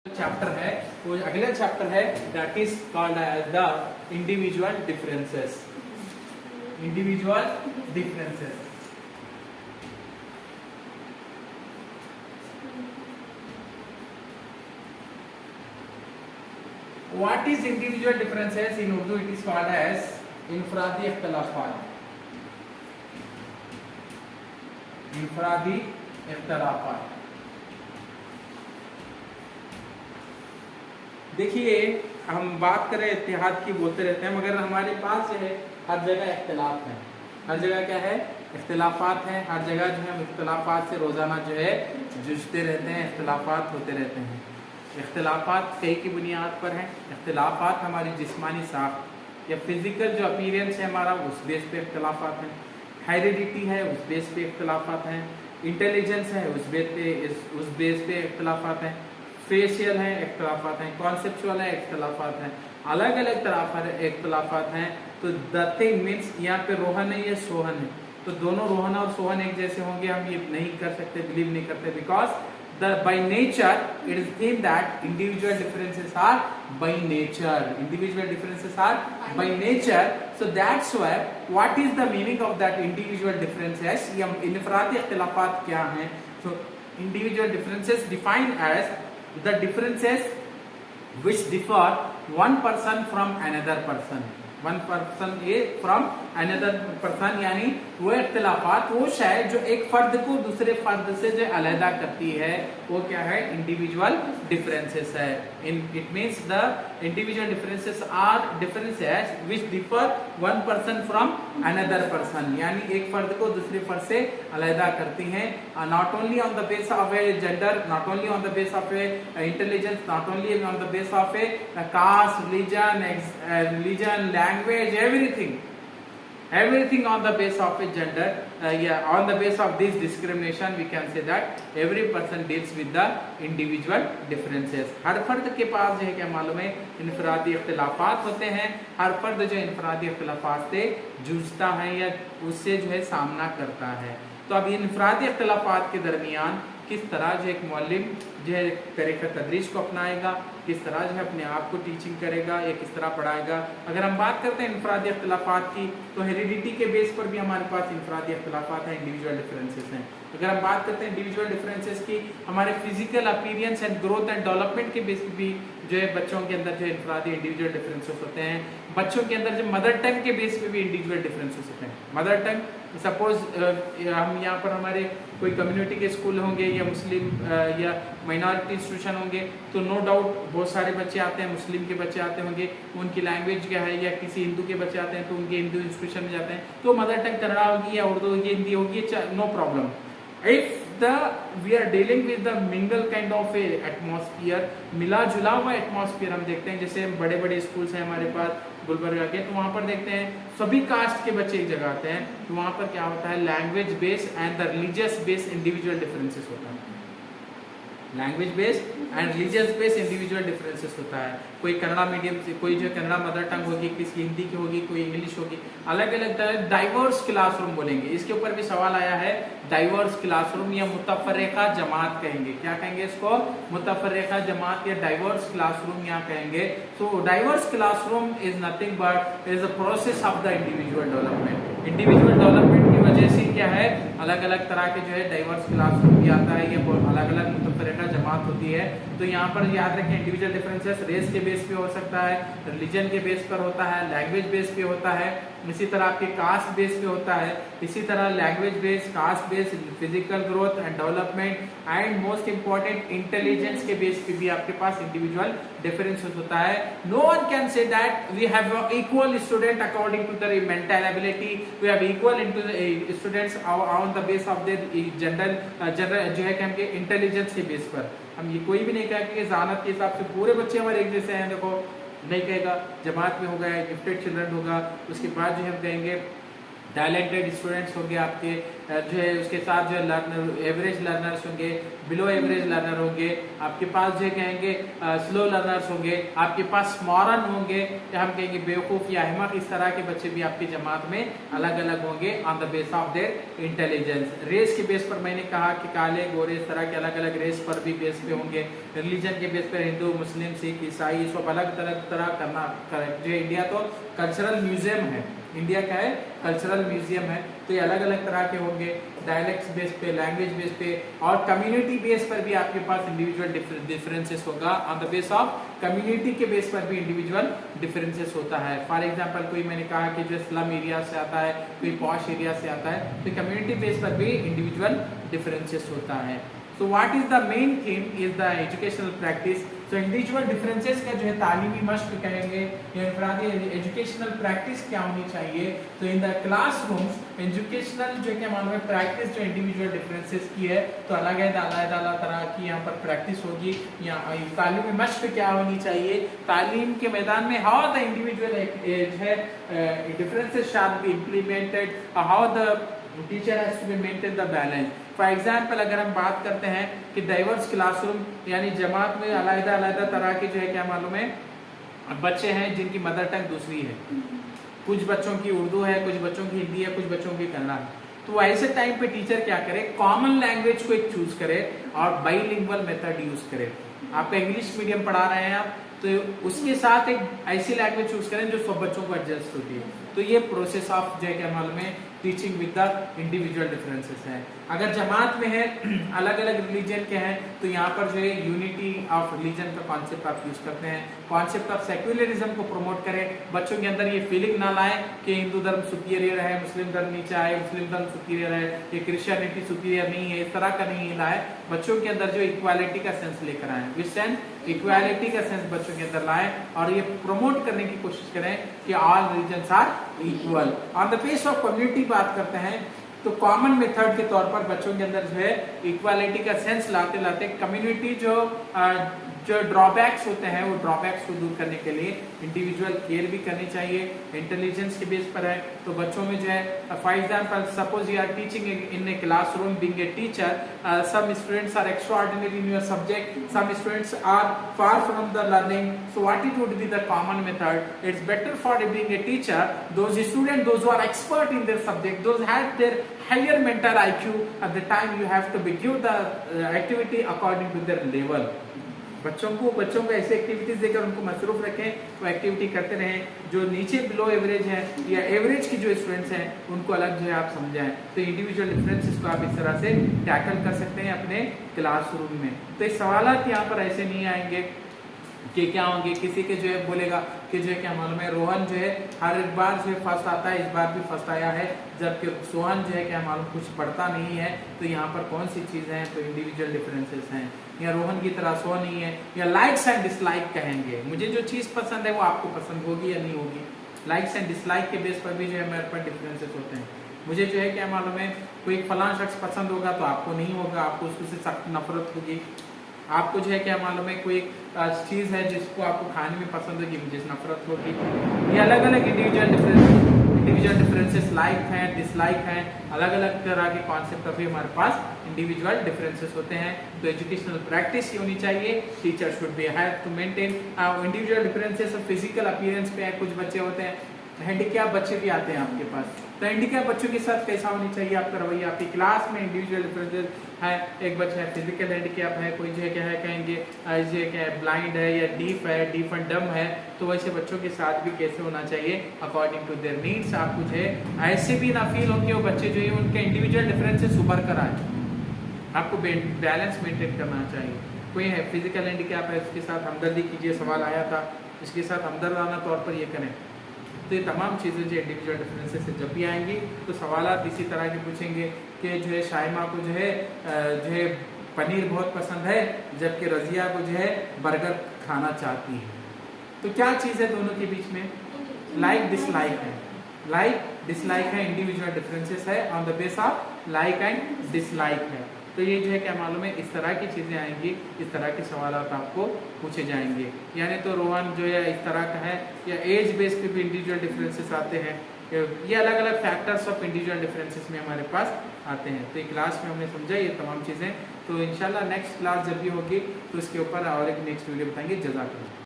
Chapter है वो अगला चैप्टर है that is called as the individual differences. Individual differences what is individual differences in Urdu it is called as इनफरादी इख्तिलाफात। इनफरादी इख्तिलाफात। देखिए हम बात करें इत्तेहाद की बोलते रहते हैं मगर हमारे पास जो है हर जगह इख्तिलाफ है। हर जगह क्या है? इख्तिलाफात हैं। हर जगह जो है हम इख्तिलाफात से रोजाना जो है जूझते रहते हैं, इख्तिलाफात होते रहते हैं। इख्तिलाफात कई की बुनियाद पर हैं। इख्तिलाफात हमारी जिस्मानी साख्त या फिजिकल जो अपीयरेंस है हमारा उस बेस पे इख्तिलाफात हैं। हेरिडिटी है उस बेस पे इख्तिलाफात हैं। इंटेलिजेंस है उस बेस पे इख्तिलाफात हैं। फेशियल है इख्तिलाफात हैं। कॉन्सेप्चुअल है इख्तिलाफात हैं। अलग अलग तरह इख्तिलाफात हैं। तो द थिंग मीन्स यहाँ पे रोहन है या सोहन है, तो दोनों रोहन और सोहन एक जैसे होंगे हम ये नहीं कर सकते, बिलीव नहीं करते, because by nature it is seen that individual differences are by nature. Individual differences are by nature. So that's why what is the meaning of that individual differences? ये इनफरादी इख्तिलाफात क्या हैं? So individual differences defined as the differences which differ one person from another person. One person from another person यानी वो इख्तिलाफात वो शय जो एक फर्द को दूसरे फर्द से जो अलहदा करती है वो क्या है? इंडिविजुअल डिफरेंसेस है। It means the individual differences are differences which differ one person from another person, यानी एक फर्द को दूसरे फर्द से अलहदा करती हैं। Not only on the base of a gender, not only on the base of a intelligence, not only on the base of a caste, religion, language, everything on the base of a gender, on the base of this discrimination we can say that every person deals with the individual differences. हर फर्द के पास जो है क्या मालूम है इनफरादी इख्तिलाफात होते हैं। हर फर्द जो इनफरादी इख्तिलाफात से जूझता है या उससे जो है सामना करता है। तो अब इनफरादी इख्तिलाफात के दरमियान किस तरह जो एक मौलिम जो है तरीक़ा तदरीस को अपनाएगा, किस तरह जो है अपने आप को टीचिंग करेगा या किस तरह पढ़ाएगा। अगर हम बात करते हैं इनफरादी इख्तिलाफात की तो हेरिडिटी के बेस पर भी हमारे पास इनफरादी इख्तिलाफात हैं, इंडिविजुअल डिफरेंसेस हैं। अगर हम बात करते हैं इंडिविजुअल डिफरेंसेस की हमारे physical appearance and growth and development के बेस पर भी जो है बच्चों के अंदर जो है इनफरादी इंडिविजुअल डिफरेंसेस होते हैं। बच्चों के अंदर जो मदर टंग के बेस पे भी इंडिविजुअल डिफरेंसेस होते हैं। मदर टंग सपोज हम यहाँ पर हमारे कोई कम्युनिटी के स्कूल होंगे या मुस्लिम या माइनॉरिटी इंस्टीट्यूशन होंगे तो नो डाउट बहुत सारे बच्चे आते हैं, मुस्लिम के बच्चे आते होंगे, उनकी लैंग्वेज क्या है, या किसी हिंदू के बच्चे आते हैं तो उनके हिंदू इंस्टीट्यूशन में जाते हैं तो मदर टंग कन्नड़ा होगी या उर्दू होगी, हिंदी होगी, no problem. If we are dealing with the mingle kind of a atmosphere, मिला जुला हुआ एटमॉस्फेयर हम देखते हैं। जैसे बड़े बड़े स्कूल्स हैं हमारे पास गुलबर्गा के, तो वहाँ पर देखते हैं सभी कास्ट के बच्चे एक जगह आते हैं, तो वहाँ पर क्या होता है language base and the religious base individual differences होता है। Language base and religious base individual differences होता है। कोई कन्नड़ा मीडियम से, कोई जो कन्नड़ा मदर टंग होगी, किसी हिंदी की होगी, कोई इंग्लिश होगी, अलग अलग तरह डाइवर्स क्लासरूम बोलेंगे। इसके ऊपर भी सवाल आया है, डाइवर्स क्लासरूम या मुतफर्रिका जमात कहेंगे। क्या कहेंगे इसको? मुतफर्रिका जमात या डाइवर्स क्लासरूम यहाँ कहेंगे। तो diverse classroom is nothing but is a process of the individual development. Individual development की वजह से क्या है अलग अलग तरह के जो है डाइवर्स क्लासरूम भी आता है, ये अलग अलग मुतफर्रिका जमात होती है। तो यहाँ पर याद रखें इंडिविजुअल डिफरेंसेस रेस के बेस पे हो सकता है, रिलीजन के बेस पर होता है, लैंग्वेज बेस पे होता है, इसी तरह आपके कास्ट बेस पे होता है, इसी तरह language base, caste base, physical growth and development and most important intelligence के बेस पे भी आपके पास इंडिविजुअल डिफरेंसेस होता है। No one can say that we have equal student according to their mental ability, we have equal into the students on the base of their general जो है कि हमके इंटेलिजेंस के बेस पर। हम ये कोई भी नहीं कहेगा कि ज़ानत के हिसाब से पूरे बच्चे हमारे एक जैसे हैं, देखो नहीं कहेगा। जमात में होगा, गिफ्टेड चिल्ड्रन होगा, उसके बाद जो हम कहेंगे टैलेंटेड स्टूडेंट्स होंगे आपके, जो है उसके साथ जो है लर्नर एवरेज लर्नर्स होंगे, बिलो एवरेज लर्नर होंगे, आपके पास जो कहेंगे स्लो लर्नर्स होंगे, आपके पास मॉरन होंगे या हम कहेंगे बेवकूफ या अहमक, इस तरह के बच्चे भी आपकी जमात में अलग अलग होंगे on the base of their intelligence. Race के बेस पर मैंने कहा कि काले गोरे इस तरह के अलग अलग रेस पर भी बेस पे होंगे। रिलीजन के बेस पर हिंदू मुस्लिम सिख ईसाई सब अलग तरह करना। जो इंडिया तो कल्चरल म्यूजियम है, इंडिया का है कल्चरल म्यूजियम है, तो ये अलग अलग तरह के होंगे। डायलेक्ट्स बेस पे, लैंग्वेज बेस पे और कम्युनिटी बेस पर भी आपके पास इंडिविजुअल डिफरेंसेस होगा। On the base of community के बेस पर भी इंडिविजुअल डिफरेंसेस होता है। फॉर एग्जांपल कोई मैंने कहा कि जो स्लम एरिया से आता है, कोई पॉश एरिया से आता है, तो कम्युनिटी बेस पर भी इंडिविजुअल डिफरेंसेस होता है। So what is the main theme is the educational practice. So individual differences का जो है तालीमी मश्क कहेंगे या इनफरादी एजुकेशनल प्रैक्टिस क्या होनी चाहिए। तो इन द क्लासरूम्स एजुकेशनल जो क्या मालूम है प्रैक्टिस जो इंडिविजुअल डिफरेंसेस की है, तो अलग तरह की यहाँ पर प्रैक्टिस होगी। यहाँ तालीमी मश्क क्या होनी चाहिए, तालीम के मैदान में हाउ द इंडिविजुअल है differences shall be implemented, how the teacher has to be maintain the balance. For example अगर हम बात करते हैं कि डाइवर्स क्लासरूम यानी जमात में अलग तरह के जो है क्या मालूम है बच्चे हैं जिनकी मदर टंग दूसरी है, कुछ बच्चों की उर्दू है, कुछ बच्चों की हिंदी है, कुछ बच्चों की कन्नड़ है, तो ऐसे टाइम पे टीचर क्या करे, कॉमन लैंग्वेज को एक चूज करे और बाइलिंगुअल मेथड यूज करे। आप इंग्लिश मीडियम पढ़ा रहे हैं आप, तो उसके साथ एक ऐसी लैंग्वेज चूज करें जो सब बच्चों को एडजस्ट होती है। तो ये प्रोसेस ऑफ जो है क्या मालूम है teaching with the individual differences है। अगर जमात में है अलग अलग रिलीजन के हैं, तो यहाँ पर जो है यूनिटी ऑफ रिलीजन का कॉन्सेप्ट आप यूज करते हैं। कॉन्सेप्ट ऑफ सेक्युलरिज्म को प्रमोट करें, बच्चों के अंदर ये फीलिंग ना लाए कि हिंदू धर्म सुपीरियर है, मुस्लिम धर्म नीचे आए, मुस्लिम धर्म सुपीरियर है, ये क्रिश्चियनिटी सुपीरियर नहीं है, इस तरह का नहीं लाए। बच्चों के अंदर जो इक्वालिटी का सेंस लेकर आए, विच सेंस इक्वालिटी का सेंस बच्चों के अंदर लाए और ये प्रमोट करने की कोशिश करें कि all religions are equal. On the base of community बात करते हैं तो कॉमन मेथड के तौर पर बच्चों के अंदर जो है इक्वालिटी का सेंस लाते लाते कम्युनिटी जो ड्रॉबैक्स होते हैं वो ड्रॉबैक्स को दूर करने के लिए इंडिविजुअल केयर भी करनी चाहिए। इंटेलिजेंस के बेस पर है तो बच्चों में जो है for example suppose you are teaching in a classroom being a teacher, some students are extraordinary in your subject, some students are far from the learning, so what it would be the common method? It's better for being a teacher those students those who are expert in their subject, those had their higher mental IQ, at the time you have to give the activity according to their level। बच्चों को ऐसे activities देकर उनको मसरूफ रखें, वो activity करते रहें। जो नीचे बिलो एवरेज है या एवरेज की जो स्टूडेंट्स हैं उनको अलग जो है आप समझाएं। तो इंडिविजुअल डिफरेंसेस को आप इस तरह से टैकल कर सकते हैं अपने क्लासरूम में। तो इस सवालात यहाँ पर ऐसे नहीं आएंगे कि क्या होंगे, किसी के जो है बोलेगा कि जो है क्या मालूम है रोहन जो है हर एक बार जो है फर्स्ट आता है, इस बार भी फर्स्ट आया है, जबकि सोहन जो है क्या मालूम कुछ पढ़ता नहीं है। तो यहाँ पर कौन सी चीज़ है? तो इंडिविजुअल डिफरेंसेस हैं। या रोहन की तरह सोहन नहीं है। या लाइक्स एंड डिसलाइक कहेंगे, मुझे जो चीज़ पसंद है वो आपको पसंद होगी या नहीं होगी। लाइक्स एंड डिसलाइक के बेस पर भी जो है मेरे पर डिफरेंसेस होते हैं। मुझे जो है क्या मालूम है कोई फलां शख्स पसंद होगा तो आपको नहीं होगा, आपको उससे सख्त नफरत होगी। आपको जो है क्या मालूम है कोई चीज़ है जिसको आपको खाने में पसंद होगी, मुझे नफरत होगी। ये अलग अलग इंडिविजुअल डिफरेंसेस लाइक हैं, डिसलाइक हैं, अलग अलग तरह के कॉन्सेप्ट अभी हमारे पास इंडिविजुअल डिफरेंसेस होते हैं। तो एजुकेशनल प्रैक्टिस होनी चाहिए, teacher should be have to maintain individual differences. Physical appearance पे कुछ बच्चे होते हैं हैंडीकैप बच्चे भी आते हैं आपके पास, तो हैंडीकैप बच्चों के साथ कैसा होनी चाहिए आपका रवैया? आपकी क्लास में इंडिविजुअल डिफरेंसेस है, एक बच्चा है फिजिकल हैंडीकैप है, कोई जो है क्या है कहेंगे जो क्या है ब्लाइंड है या डीफ एंड डम है, तो वैसे बच्चों के साथ भी कैसे होना चाहिए अकॉर्डिंग टू देयर नीड्स। आप कुछ है ऐसे भी ना फील हो कि वो बच्चे जो है उनके इंडिविजुअल डिफरेंसेस उभर कर आए, आपको बैलेंस मेंटेन करना चाहिए। कोई है फिजिकल हैंडीकैप है, उसके साथ हमदर्दी कीजिए, सवाल आया था, इसके साथ हमदर्दाना तौर पर ये करें। तो ये तमाम चीज़ें जो इंडिविजुअल डिफरेंसेस से जब भी आएंगी तो सवालात इसी तरह के पूछेंगे कि जो है शाइमा को जो है पनीर बहुत पसंद है, जबकि रजिया को जो है बर्गर खाना चाहती है। तो क्या चीज़ है दोनों के बीच में? लाइक डिसलाइक है, लाइक डिसलाइक है, इंडिविजुअल डिफरेंसेस है on the base of like and dislike है। तो ये जो है क्या मालूम है, इस तरह की चीज़ें आएंगी, इस तरह के सवाल आपको पूछे जाएंगे। यानी तो रोहन जो है इस तरह का है, या एज बेस पे भी इंडिविजुअल डिफरेंसेस आते हैं, ये अलग अलग फैक्टर्स ऑफ इंडिविजुअल डिफरेंसेस में हमारे पास आते हैं। तो ये क्लास में हमने समझा ये तमाम चीज़ें। तो इंशाल्लाह नेक्स्ट क्लास जब भी होगी तो इसके ऊपर और एक नेक्स्ट वीडियो बताएंगे। जज़ाकल्लाह।